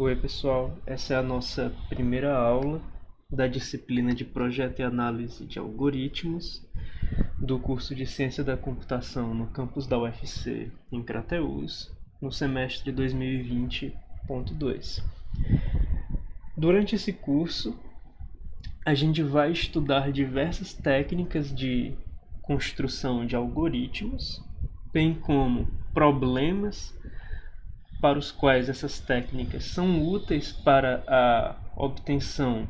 Oi, pessoal. Essa é a nossa primeira aula da disciplina de Projeto e Análise de Algoritmos do curso de Ciência da Computação no campus da UFC em Crateús, no semestre 2020.2. Durante esse curso, a gente vai estudar diversas técnicas de construção de algoritmos, bem como problemas para os quais essas técnicas são úteis para a obtenção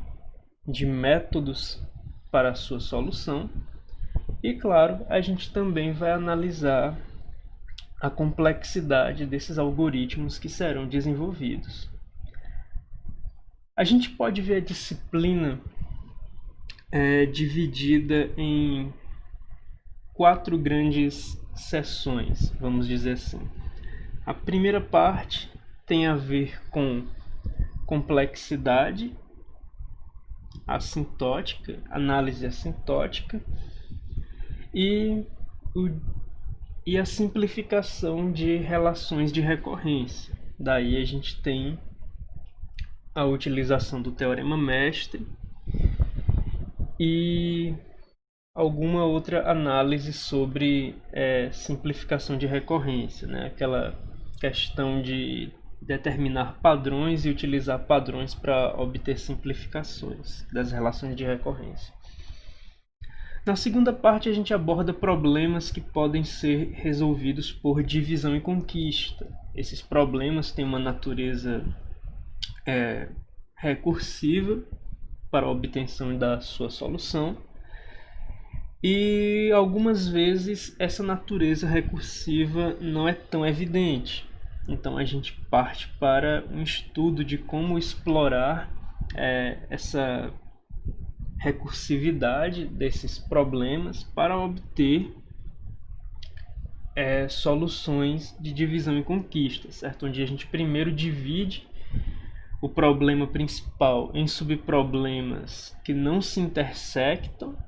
de métodos para a sua solução. E, claro, a gente também vai analisar a complexidade desses algoritmos que serão desenvolvidos. A gente pode ver a disciplina dividida em 4 grandes seções, vamos dizer assim. A primeira parte tem a ver com complexidade assintótica, análise assintótica e a simplificação de relações de recorrência. Daí a gente tem a utilização do teorema mestre e alguma outra análise sobre simplificação de recorrência, né? Aquela questão de determinar padrões e utilizar padrões para obter simplificações das relações de recorrência. Na segunda parte, a gente aborda problemas que podem ser resolvidos por divisão e conquista. Esses problemas têm uma natureza recursiva para a obtenção da sua solução. E algumas vezes essa natureza recursiva não é tão evidente. Então a gente parte para um estudo de como explorar essa recursividade desses problemas para obter soluções de divisão e conquista, certo? Onde a gente primeiro divide o problema principal em subproblemas que não se intersectam,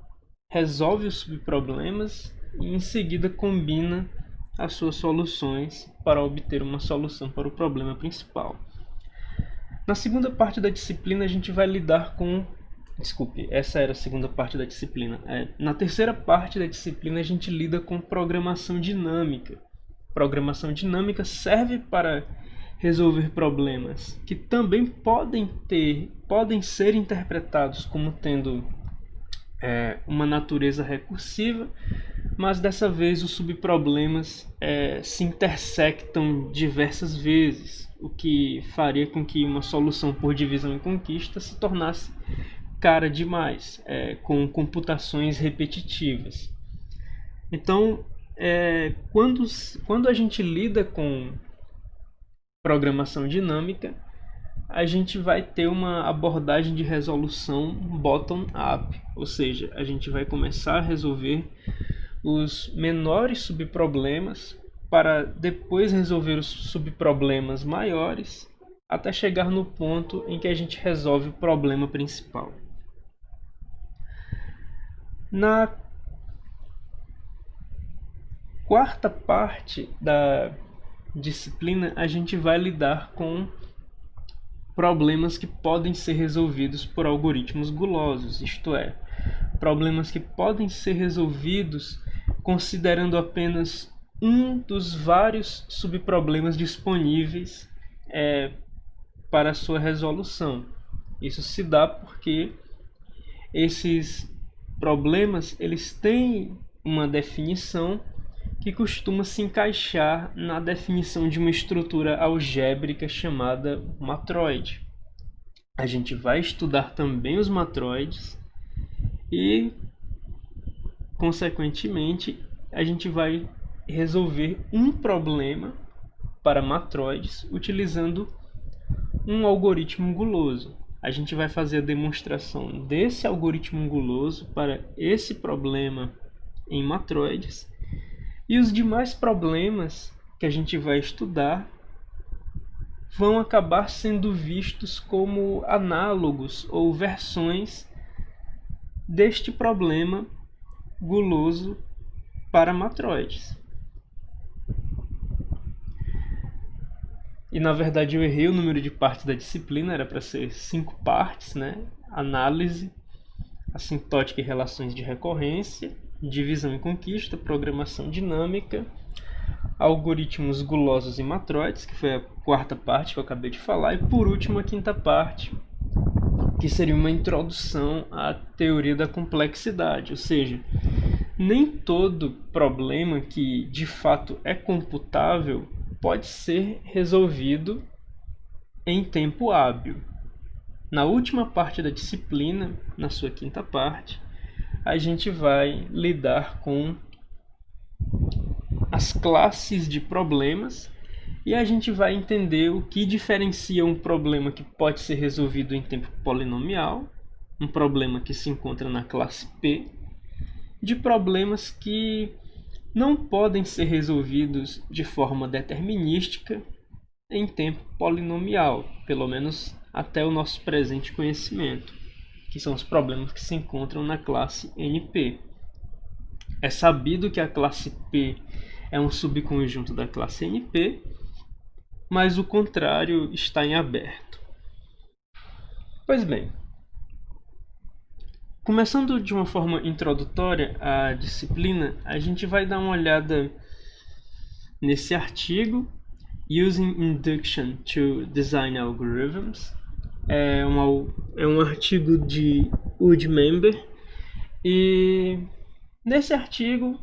resolve os subproblemas e em seguida combina as suas soluções para obter uma solução para o problema principal. Na segunda parte da disciplina a gente vai lidar com... essa era a segunda parte da disciplina. Na terceira parte da disciplina a gente lida com programação dinâmica. Programação dinâmica serve para resolver problemas que também podem ser interpretados como tendo uma natureza recursiva, mas dessa vez os subproblemas se intersectam diversas vezes, o que faria com que uma solução por divisão e conquista se tornasse cara demais, com computações repetitivas. Então, quando a gente lida com programação dinâmica, a gente vai ter uma abordagem de resolução bottom-up, ou seja, a gente vai começar a resolver os menores subproblemas para depois resolver os subproblemas maiores, até chegar no ponto em que a gente resolve o problema principal. Na quarta parte da disciplina, a gente vai lidar com problemas que podem ser resolvidos por algoritmos gulosos, isto é, problemas que podem ser resolvidos considerando apenas um dos vários subproblemas disponíveis para a sua resolução. Isso se dá porque esses problemas eles têm uma definição que costuma se encaixar na definição de uma estrutura algébrica chamada matroide. A gente vai estudar também os matroides e, consequentemente, a gente vai resolver um problema para matroides utilizando um algoritmo guloso. A gente vai fazer a demonstração desse algoritmo guloso para esse problema em matroides. E os demais problemas que a gente vai estudar vão acabar sendo vistos como análogos ou versões deste problema guloso para matroides. E na verdade eu errei o número de partes da disciplina, era para ser 5 partes, né? Análise, assintótica e relações de recorrência, divisão e conquista, programação dinâmica, algoritmos gulosos e matroides, que foi a quarta parte que eu acabei de falar, e por último a quinta parte, que seria uma introdução à teoria da complexidade, ou seja, nem todo problema que de fato é computável pode ser resolvido em tempo hábil. Na última parte da disciplina, na sua quinta parte, a gente vai lidar com as classes de problemas e a gente vai entender o que diferencia um problema que pode ser resolvido em tempo polinomial, um problema que se encontra na classe P, de problemas que não podem ser resolvidos de forma determinística em tempo polinomial, pelo menos até o nosso presente conhecimento, que são os problemas que se encontram na classe NP. É sabido que a classe P é um subconjunto da classe NP, mas o contrário está em aberto. Pois bem, começando de uma forma introdutória à disciplina, a gente vai dar uma olhada nesse artigo, Using Induction to Design Algorithms. É um artigo de Wood Member, e nesse artigo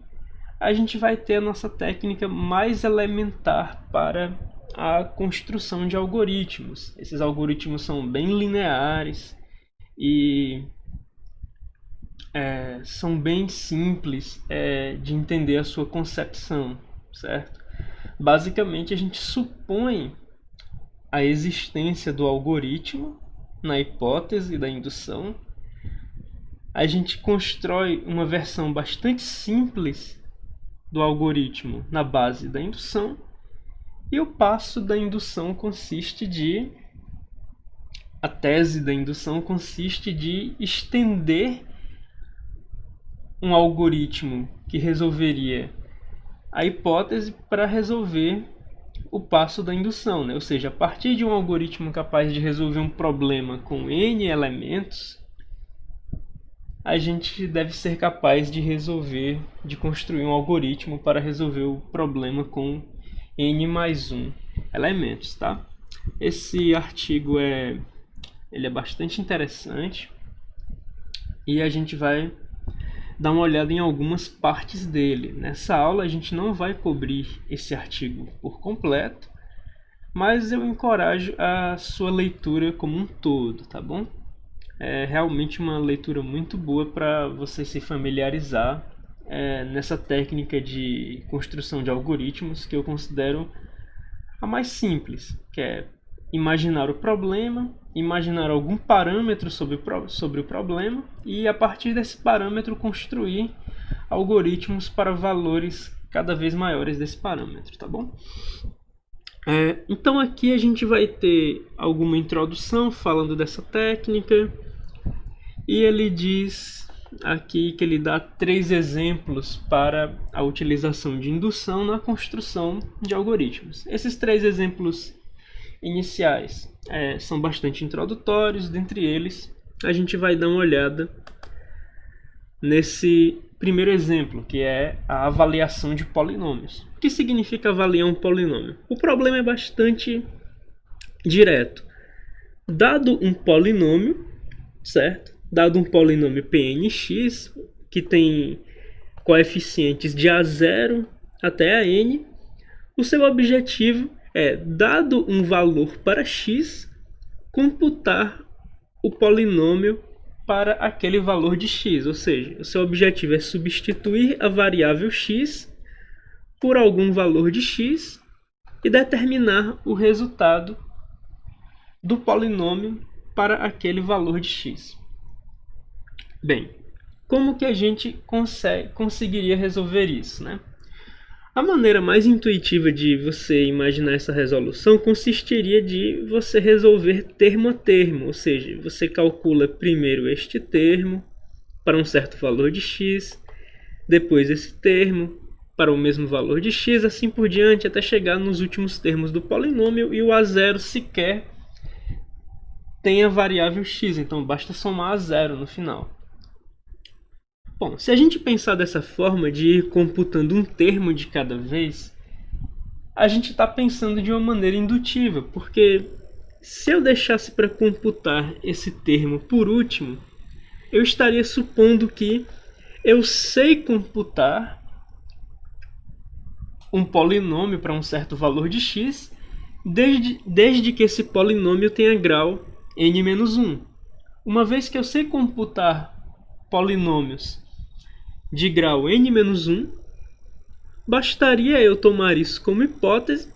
a gente vai ter a nossa técnica mais elementar para a construção de algoritmos. Esses algoritmos são bem lineares e são bem simples de entender a sua concepção, certo? Basicamente, a gente supõe a existência do algoritmo na hipótese da indução. A gente constrói uma versão bastante simples do algoritmo na base da indução. E o passo da indução consiste de... A tese da indução consiste de estender um algoritmo que resolveria a hipótese para resolver o passo da indução, né? Ou seja, a partir de um algoritmo capaz de resolver um problema com N elementos, a gente deve ser capaz de construir um algoritmo para resolver o problema com N mais 1 elementos, tá? Esse artigo ele é bastante interessante e a gente vai dar uma olhada em algumas partes dele. Nessa aula a gente não vai cobrir esse artigo por completo, mas eu encorajo a sua leitura como um todo, tá bom? É realmente uma leitura muito boa para você se familiarizar nessa técnica de construção de algoritmos que eu considero a mais simples, que é imaginar o problema, imaginar algum parâmetro sobre o problema e, a partir desse parâmetro, construir algoritmos para valores cada vez maiores desse parâmetro, tá bom? Então aqui a gente vai ter alguma introdução falando dessa técnica, e ele diz aqui que ele dá 3 exemplos para a utilização de indução na construção de algoritmos. Esses 3 exemplos iniciais são bastante introdutórios. Dentre eles, a gente vai dar uma olhada nesse primeiro exemplo, que é a avaliação de polinômios. O que significa avaliar um polinômio? O problema é bastante direto. Dado um polinômio, certo? Dado um polinômio Pnx, que tem coeficientes de A0 até a n, o seu objetivo é, dado um valor para x, computar o polinômio para aquele valor de x. Ou seja, o seu objetivo é substituir a variável x por algum valor de x e determinar o resultado do polinômio para aquele valor de x. Bem, como que a gente conseguiria resolver isso, né? A maneira mais intuitiva de você imaginar essa resolução consistiria de você resolver termo a termo, ou seja, você calcula primeiro este termo para um certo valor de x, depois esse termo para o mesmo valor de x, assim por diante, até chegar nos últimos termos do polinômio, e o a0 sequer tem a variável x, então basta somar a zero no final. Bom, se a gente pensar dessa forma de ir computando um termo de cada vez, a gente está pensando de uma maneira indutiva, porque se eu deixasse para computar esse termo por último, eu estaria supondo que eu sei computar um polinômio para um certo valor de x, desde que esse polinômio tenha grau n-1. Uma vez que eu sei computar polinômios de grau n-1, bastaria eu tomar isso como hipótese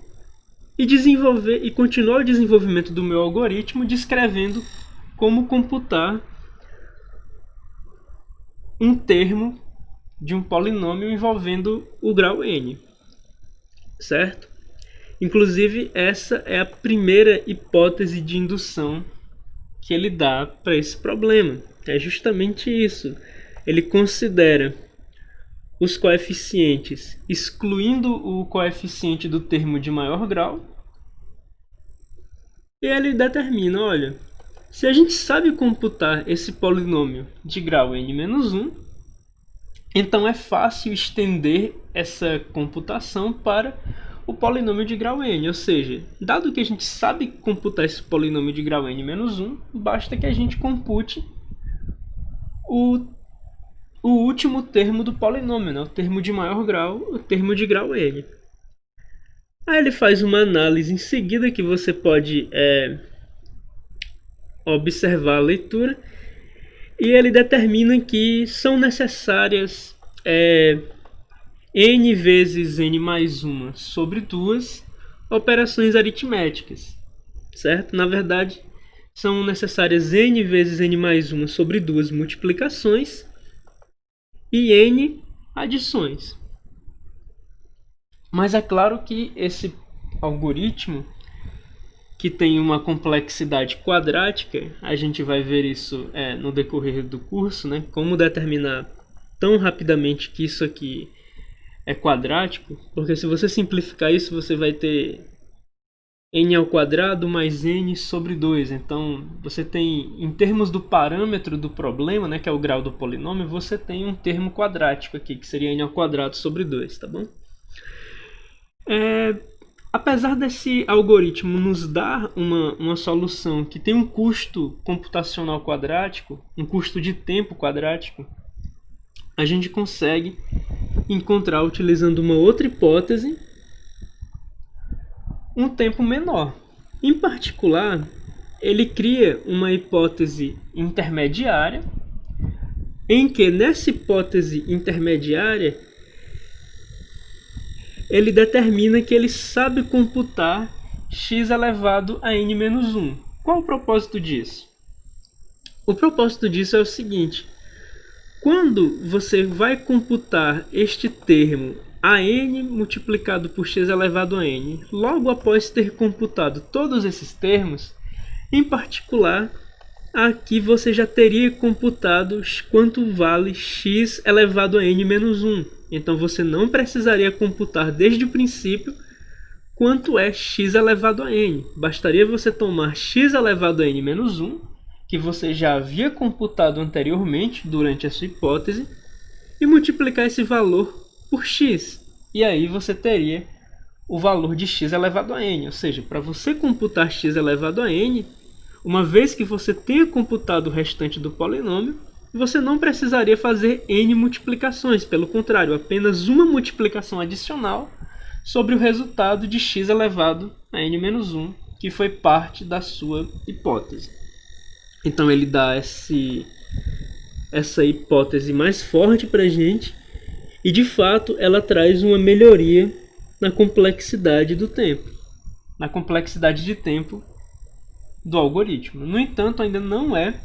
e continuar o desenvolvimento do meu algoritmo descrevendo como computar um termo de um polinômio envolvendo o grau n, certo? Inclusive, essa é a primeira hipótese de indução que ele dá para esse problema. É justamente isso. Ele considera os coeficientes excluindo o coeficiente do termo de maior grau, e ele determina, olha, se a gente sabe computar esse polinômio de grau n-1, então é fácil estender essa computação para o polinômio de grau n, ou seja, dado que a gente sabe computar esse polinômio de grau n-1, basta que a gente compute o último termo do polinômio, né? O termo de maior grau, o termo de grau n. Aí ele faz uma análise em seguida que você pode observar a leitura, e ele determina que são necessárias n vezes n mais 1 sobre 2 operações aritméticas, certo? Na verdade, são necessárias n vezes n mais 1 sobre 2 multiplicações e n adições. Mas é claro que esse algoritmo, que tem uma complexidade quadrática, a gente vai ver isso no decorrer do curso, né? Como determinar tão rapidamente que isso aqui é quadrático, porque se você simplificar isso, você vai ter n ao quadrado mais n sobre 2. Então, você tem, em termos do parâmetro do problema, né, que é o grau do polinômio, você tem um termo quadrático aqui, que seria n ao quadrado sobre 2, tá bom? Apesar desse algoritmo nos dar uma solução que tem um custo computacional quadrático, um custo de tempo quadrático, a gente consegue encontrar, utilizando uma outra hipótese, um tempo menor. Em particular, ele cria uma hipótese intermediária, em que nessa hipótese intermediária ele determina que ele sabe computar x elevado a n-1. Qual o propósito disso? O propósito disso é o seguinte: quando você vai computar este termo a n multiplicado por x elevado a n, logo após ter computado todos esses termos, em particular, aqui você já teria computado quanto vale x elevado a n menos 1. Então você não precisaria computar desde o princípio quanto é x elevado a n. Bastaria você tomar x elevado a n menos 1, que você já havia computado anteriormente durante a sua hipótese, e multiplicar esse valor por x. E aí você teria o valor de x elevado a n. Ou seja, para você computar x elevado a n, uma vez que você tenha computado o restante do polinômio, você não precisaria fazer n multiplicações. Pelo contrário, apenas uma multiplicação adicional sobre o resultado de x elevado a n menos 1, que foi parte da sua hipótese. Então ele dá essa hipótese mais forte para a gente, e de fato ela traz uma melhoria na complexidade do tempo, na complexidade de tempo do algoritmo. No entanto, ainda não é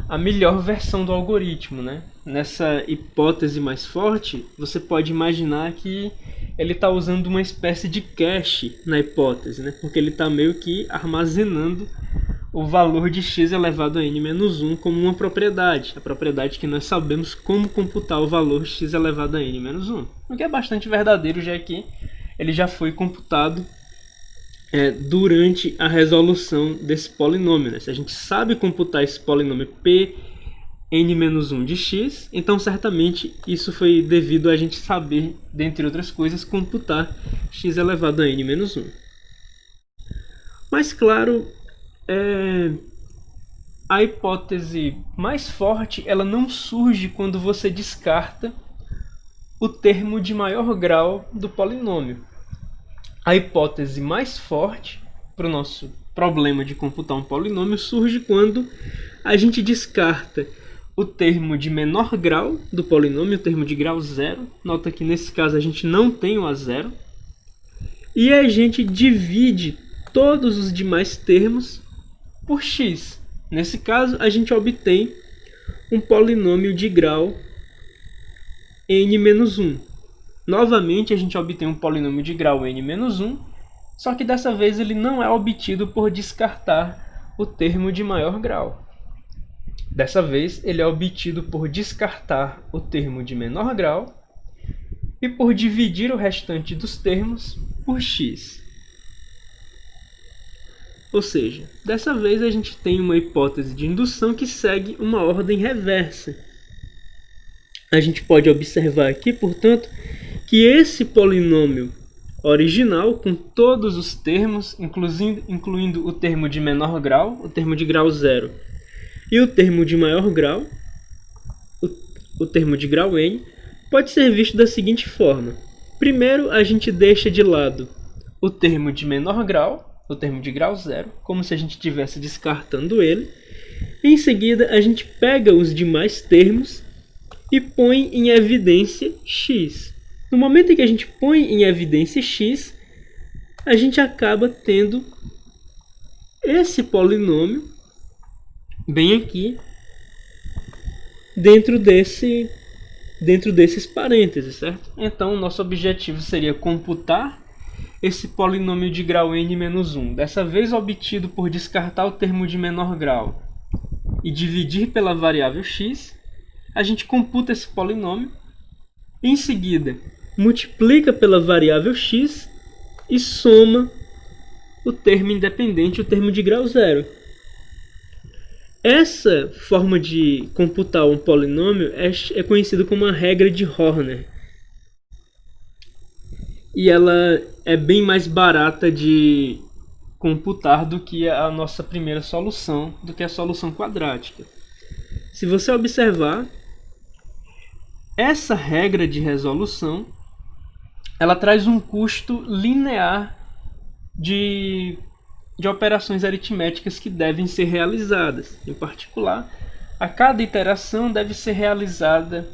a melhor versão do algoritmo, né? Nessa hipótese mais forte, você pode imaginar que ele está usando uma espécie de cache na hipótese, né? Porque ele está meio que armazenando o valor de x elevado a n menos 1 como uma propriedade. A propriedade que nós sabemos como computar o valor x elevado a n menos 1. O que é bastante verdadeiro, já que ele já foi computado durante a resolução desse polinômio, né? Se a gente sabe computar esse polinômio p n-1 de x, então certamente isso foi devido a gente saber, dentre outras coisas, computar x elevado a n-1. Mas claro, a hipótese mais forte ela não surge quando você descarta o termo de maior grau do polinômio. A hipótese mais forte para o nosso problema de computar um polinômio surge quando a gente descarta o termo de menor grau do polinômio, o termo de grau zero. Nota que nesse caso a gente não tem o A0. E a gente divide todos os demais termos por x. Nesse caso a gente obtém um polinômio de grau n-1. Novamente, a gente obtém um polinômio de grau n-1, só que dessa vez ele não é obtido por descartar o termo de maior grau. Dessa vez, ele é obtido por descartar o termo de menor grau e por dividir o restante dos termos por x. Ou seja, dessa vez a gente tem uma hipótese de indução que segue uma ordem reversa. A gente pode observar aqui, portanto, que esse polinômio original, com todos os termos, incluindo o termo de menor grau, o termo de grau zero, e o termo de maior grau, o termo de grau n, pode ser visto da seguinte forma. Primeiro, a gente deixa de lado o termo de menor grau, o termo de grau zero, como se a gente estivesse descartando ele. Em seguida, a gente pega os demais termos e põe em evidência x. No momento em que a gente põe em evidência x, a gente acaba tendo esse polinômio bem aqui dentro desses parênteses, certo? Então, o nosso objetivo seria computar esse polinômio de grau n-1, dessa vez obtido por descartar o termo de menor grau e dividir pela variável x. A gente computa esse polinômio, em seguida multiplica pela variável x e soma o termo independente, o termo de grau zero. Essa forma de computar um polinômio é conhecida como a regra de Horner. E ela é bem mais barata de computar do que a nossa primeira solução, do que a solução quadrática. Se você observar, essa regra de resolução ela traz um custo linear de operações aritméticas que devem ser realizadas. Em particular, a cada iteração deve ser realizada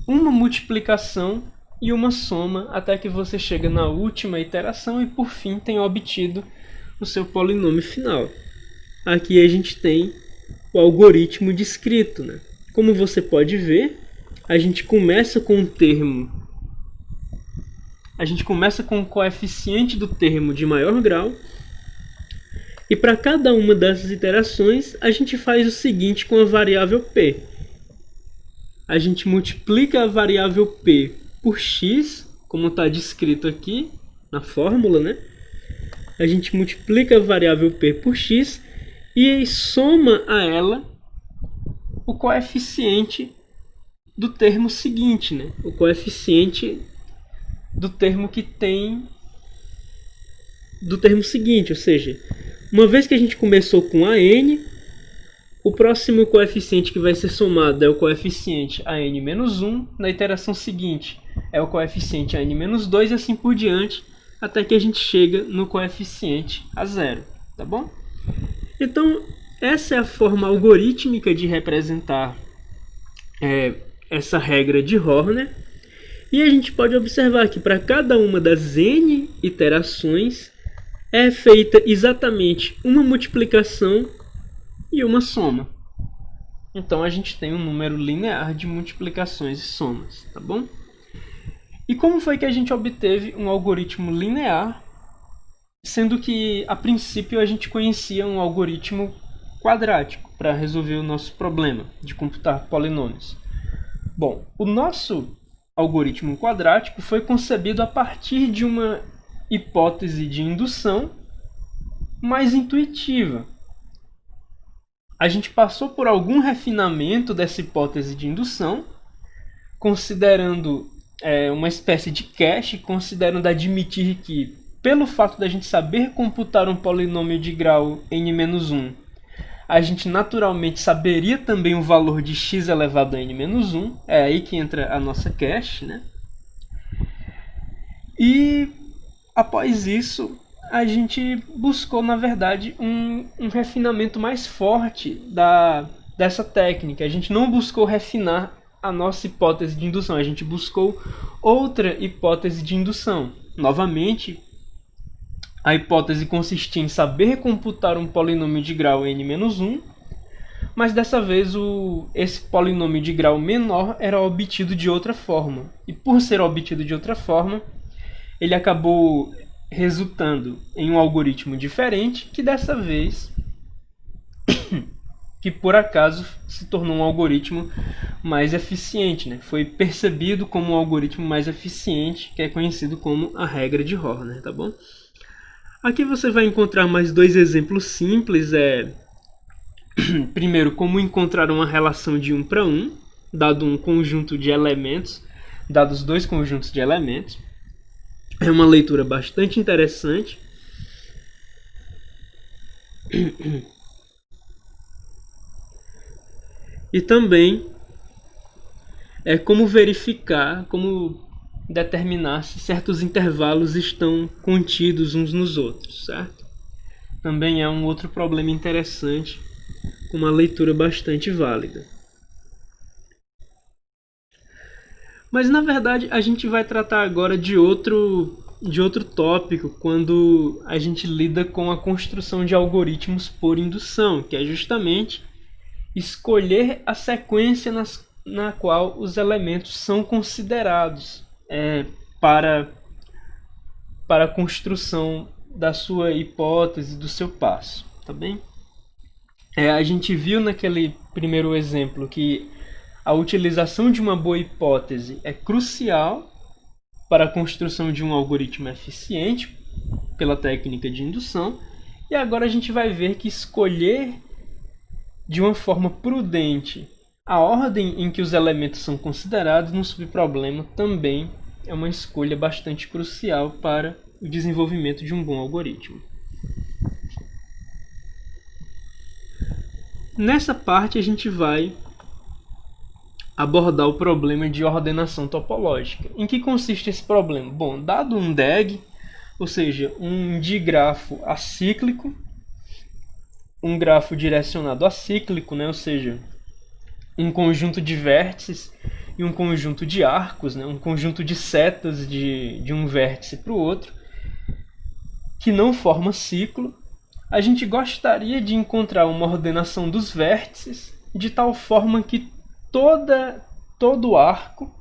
uma multiplicação e uma soma até que você chega na última iteração e, por fim, tenha obtido o seu polinômio final. Aqui a gente tem o algoritmo descrito, né? Como você pode ver, a gente começa com o coeficiente do termo de maior grau, e para cada uma dessas iterações a gente faz o seguinte com a variável p. A gente multiplica a variável p por x, como está descrito aqui na fórmula, né? A gente multiplica a variável p por x e soma a ela o coeficiente do termo seguinte, né? O coeficiente do termo seguinte, ou seja, uma vez que a gente começou com a n, o próximo coeficiente que vai ser somado é o coeficiente a n-1, na iteração seguinte é o coeficiente a n-2 e assim por diante, até que a gente chega no coeficiente a zero, tá bom? Então, essa é a forma algorítmica de representar essa regra de Horner. E a gente pode observar que para cada uma das n iterações é feita exatamente uma multiplicação e uma soma. Então a gente tem um número linear de multiplicações e somas, tá bom? E como foi que a gente obteve um algoritmo linear, sendo que a princípio a gente conhecia um algoritmo quadrático para resolver o nosso problema de computar polinômios. Bom, o nosso algoritmo quadrático foi concebido a partir de uma hipótese de indução mais intuitiva. A gente passou por algum refinamento dessa hipótese de indução, considerando uma espécie de cache, considerando admitir que, pelo fato da gente saber computar um polinômio de grau n-1, a gente naturalmente saberia também o valor de x elevado a n-1, é aí que entra a nossa cache, né? E após isso, a gente buscou, na verdade, um refinamento mais forte dessa técnica. A gente não buscou refinar a nossa hipótese de indução, a gente buscou outra hipótese de indução. Novamente, a hipótese consistia em saber computar um polinômio de grau n-1, mas dessa vez esse polinômio de grau menor era obtido de outra forma. E por ser obtido de outra forma, ele acabou resultando em um algoritmo diferente, que dessa vez, que por acaso se tornou um algoritmo mais eficiente, né? Foi percebido como um algoritmo mais eficiente, que é conhecido como a regra de Horner, tá bom? Aqui você vai encontrar mais dois exemplos simples. Primeiro, como encontrar uma relação de 1 para 1, dado um conjunto de elementos, dados dois conjuntos de elementos. É uma leitura bastante interessante. E também como verificar, como determinar se certos intervalos estão contidos uns nos outros, certo? Também é um outro problema interessante, com uma leitura bastante válida. Mas, na verdade, a gente vai tratar agora de outro tópico quando a gente lida com a construção de algoritmos por indução, que é justamente escolher a sequência na qual os elementos são considerados para a construção da sua hipótese, do seu passo, tá bem? A gente viu naquele primeiro exemplo que a utilização de uma boa hipótese é crucial para a construção de um algoritmo eficiente pela técnica de indução. E agora a gente vai ver que escolher de uma forma prudente a ordem em que os elementos são considerados no subproblema também é uma escolha bastante crucial para o desenvolvimento de um bom algoritmo. Nessa parte a gente vai abordar o problema de ordenação topológica. Em que consiste esse problema? Bom, dado um DAG, ou seja, um digrafo acíclico, um grafo direcionado acíclico, né? Ou seja, um conjunto de vértices e um conjunto de arcos, né? Um conjunto de setas de um vértice para o outro, que não forma ciclo, a gente gostaria de encontrar uma ordenação dos vértices de tal forma que todo arco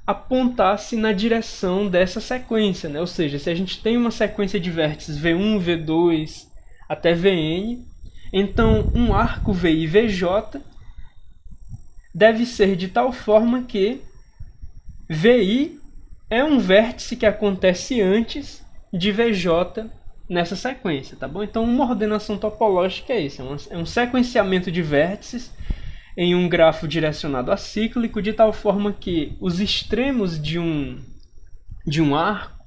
apontasse na direção dessa sequência, né? Ou seja, se a gente tem uma sequência de vértices V1, V2 até Vn, então um arco Vi e Vj deve ser de tal forma que Vi é um vértice que acontece antes de Vj nessa sequência, tá bom? Então uma ordenação topológica é isso, é um sequenciamento de vértices em um grafo direcionado acíclico, de tal forma que os extremos de um arco,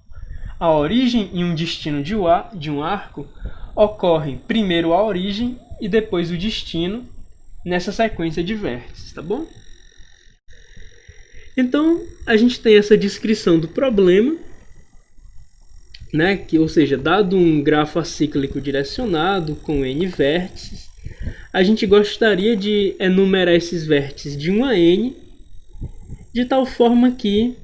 a origem e um destino de um arco, ocorrem primeiro a origem e depois o destino nessa sequência de vértices, tá bom? Então, a gente tem essa descrição do problema, né? Ou seja, dado um grafo acíclico direcionado com n vértices, a gente gostaria de enumerar esses vértices de 1 a n, de tal forma que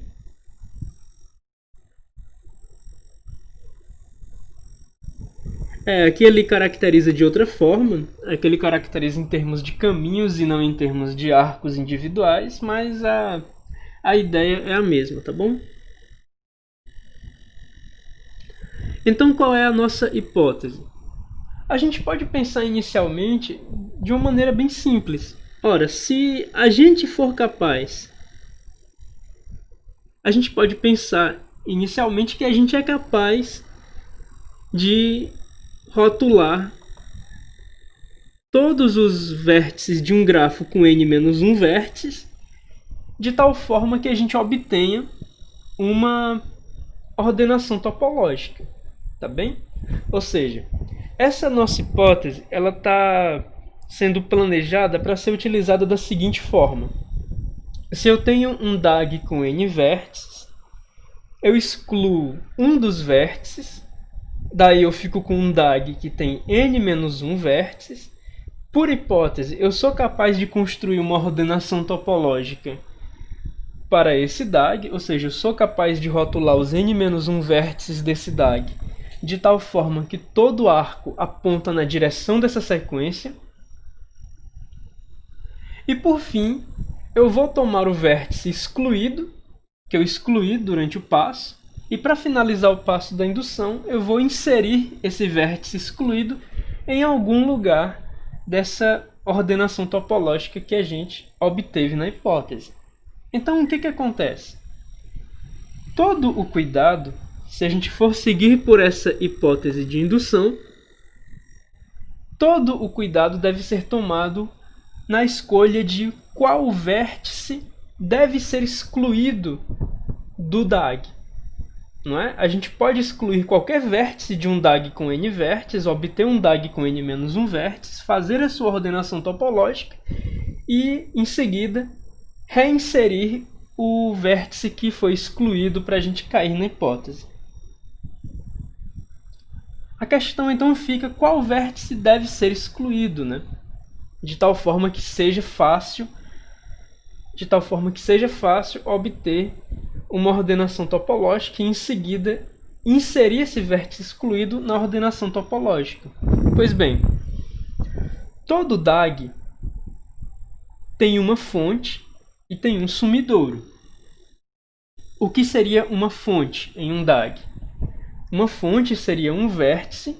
aqui ele caracteriza de outra forma, aqui ele caracteriza em termos de caminhos e não em termos de arcos individuais, mas a ideia é a mesma, tá bom? Então, qual é a nossa hipótese? A gente pode pensar inicialmente de uma maneira bem simples. Ora, se a gente for capaz, a gente pode pensar inicialmente que a gente é capaz de rotular todos os vértices de um grafo com n-1 vértices, de tal forma que a gente obtenha uma ordenação topológica, tá bem? Ou seja, essa nossa hipótese ela está sendo planejada para ser utilizada da seguinte forma. Se eu tenho um DAG com n vértices, eu excluo um dos vértices, daí eu fico com um DAG que tem n-1 vértices. Por hipótese, eu sou capaz de construir uma ordenação topológica para esse DAG, ou seja, eu sou capaz de rotular os n-1 vértices desse DAG de tal forma que todo arco aponta na direção dessa sequência. E por fim, eu vou tomar o vértice excluído, que eu excluí durante o passo, e para finalizar o passo da indução, eu vou inserir esse vértice excluído em algum lugar dessa ordenação topológica que a gente obteve na hipótese. Então, o que acontece? Todo o cuidado, se a gente for seguir por essa hipótese de indução, todo o cuidado deve ser tomado na escolha de qual vértice deve ser excluído do DAG. Não é? A gente pode excluir qualquer vértice de um DAG com n vértices, obter um DAG com n-1 vértices, fazer a sua ordenação topológica e, em seguida, reinserir o vértice que foi excluído para a gente cair na hipótese. A questão então fica qual vértice deve ser excluído, né? De tal forma que seja fácil obter uma ordenação topológica e em seguida inserir esse vértice excluído na ordenação topológica. Pois bem, todo DAG tem uma fonte e tem um sumidouro. O que seria uma fonte em um DAG? Uma fonte seria um vértice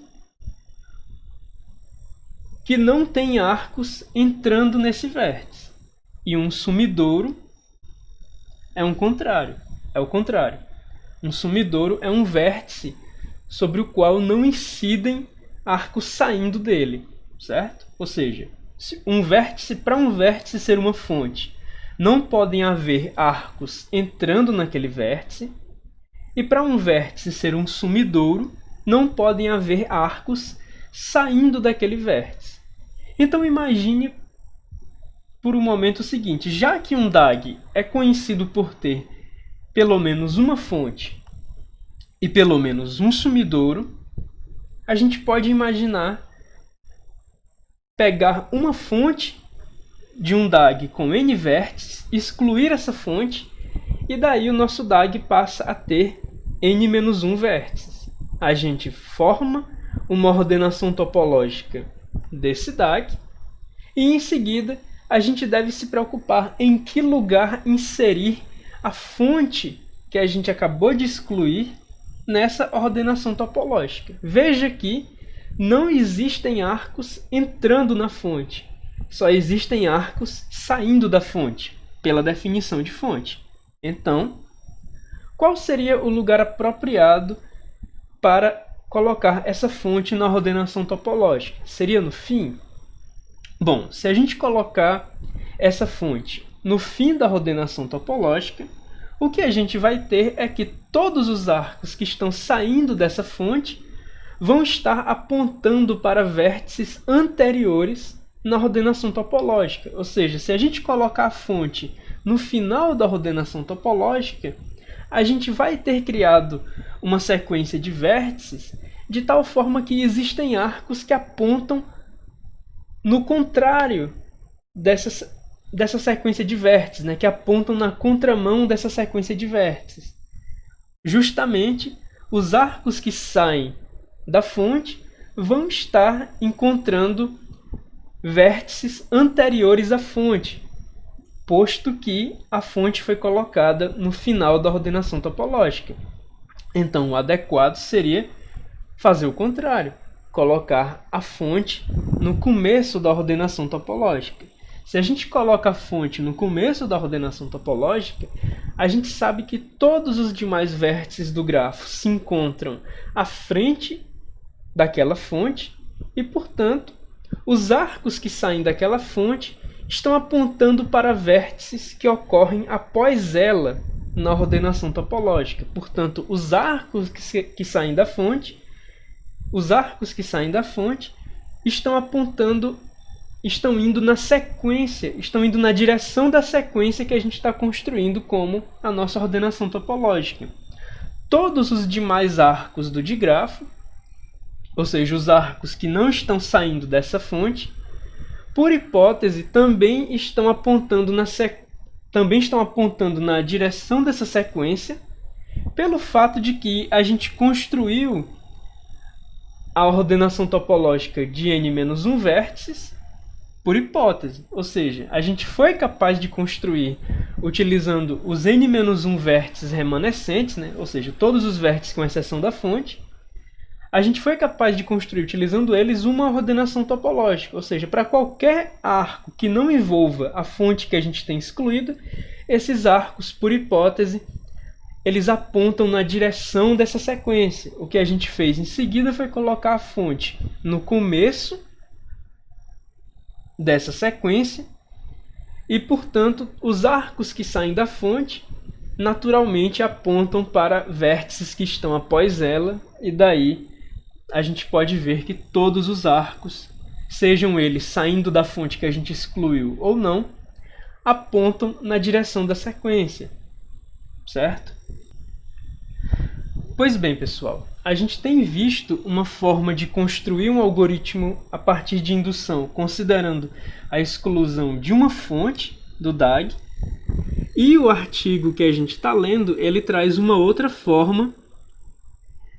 que não tem arcos entrando nesse vértice. E um sumidouro é o contrário. Um sumidouro é um vértice sobre o qual não incidem arcos saindo dele, certo? Ou seja, para um vértice ser uma fonte, não podem haver arcos entrando naquele vértice, e para um vértice ser um sumidouro, não podem haver arcos saindo daquele vértice. Então imagine por um momento o seguinte, já que um DAG é conhecido por ter pelo menos uma fonte e pelo menos um sumidouro, a gente pode imaginar pegar uma fonte de um DAG com n vértices, excluir essa fonte, e daí o nosso DAG passa a ter n-1 vértices. A gente forma uma ordenação topológica desse DAG e em seguida a gente deve se preocupar em que lugar inserir a fonte que a gente acabou de excluir nessa ordenação topológica. Veja que não existem arcos entrando na fonte, só existem arcos saindo da fonte, pela definição de fonte. Então, qual seria o lugar apropriado para colocar essa fonte na ordenação topológica? Seria no fim? Bom, se a gente colocar essa fonte no fim da ordenação topológica, o que a gente vai ter é que todos os arcos que estão saindo dessa fonte vão estar apontando para vértices anteriores na ordenação topológica. Ou seja, se a gente colocar a fonte no final da ordenação topológica, a gente vai ter criado uma sequência de vértices de tal forma que existem arcos que apontam no contrário dessa sequência de vértices, né, que apontam na contramão dessa sequência de vértices. Justamente, os arcos que saem da fonte vão estar encontrando vértices anteriores à fonte, posto que a fonte foi colocada no final da ordenação topológica. Então, o adequado seria fazer o contrário, colocar a fonte no começo da ordenação topológica. Se a gente coloca a fonte no começo da ordenação topológica, a gente sabe que todos os demais vértices do grafo se encontram à frente daquela fonte e, portanto, os arcos que saem daquela fonte estão apontando para vértices que ocorrem após ela na ordenação topológica. Portanto, os arcos que saem da fonte, estão apontando, estão indo na sequência, estão indo na direção da sequência que a gente está construindo como a nossa ordenação topológica. Todos os demais arcos do digrafo, ou seja, os arcos que não estão saindo dessa fonte, por hipótese, também estão apontando na direção dessa sequência, pelo fato de que a gente construiu a ordenação topológica de n-1 vértices por hipótese. Ou seja, a gente foi capaz de construir utilizando os n-1 vértices remanescentes, né? Ou seja, todos os vértices com exceção da fonte, a gente foi capaz de construir, utilizando eles, uma ordenação topológica. Ou seja, para qualquer arco que não envolva a fonte que a gente tem excluída, esses arcos, por hipótese, eles apontam na direção dessa sequência. O que a gente fez em seguida foi colocar a fonte no começo dessa sequência e, portanto, os arcos que saem da fonte naturalmente apontam para vértices que estão após ela, e daí a gente pode ver que todos os arcos, sejam eles saindo da fonte que a gente excluiu ou não, apontam na direção da sequência, certo? Pois bem, pessoal, a gente tem visto uma forma de construir um algoritmo a partir de indução, considerando a exclusão de uma fonte do DAG, e o artigo que a gente está lendo, ele traz uma outra forma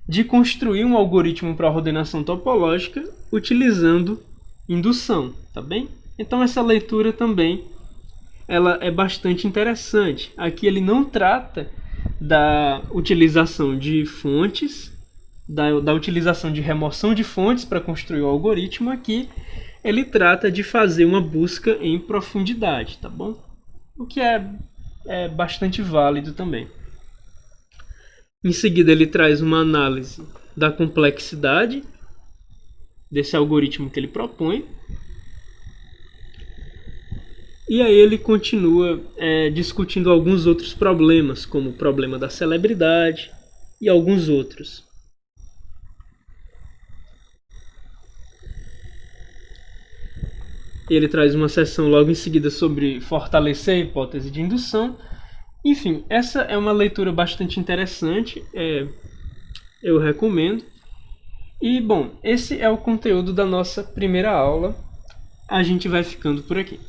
de construir um algoritmo para ordenação topológica utilizando indução, tá bem? Então essa leitura também ela é bastante interessante. Aqui ele não trata da utilização de fontes, da utilização de remoção de fontes para construir o algoritmo. Aqui ele trata de fazer uma busca em profundidade, tá bom? O que é bastante válido também. Em seguida, ele traz uma análise da complexidade desse algoritmo que ele propõe. E aí ele continua discutindo alguns outros problemas, como o problema da celebridade e alguns outros. Ele traz uma seção logo em seguida sobre fortalecer a hipótese de indução. Enfim, essa é uma leitura bastante interessante, eu recomendo. E, bom, esse é o conteúdo da nossa primeira aula. A gente vai ficando por aqui.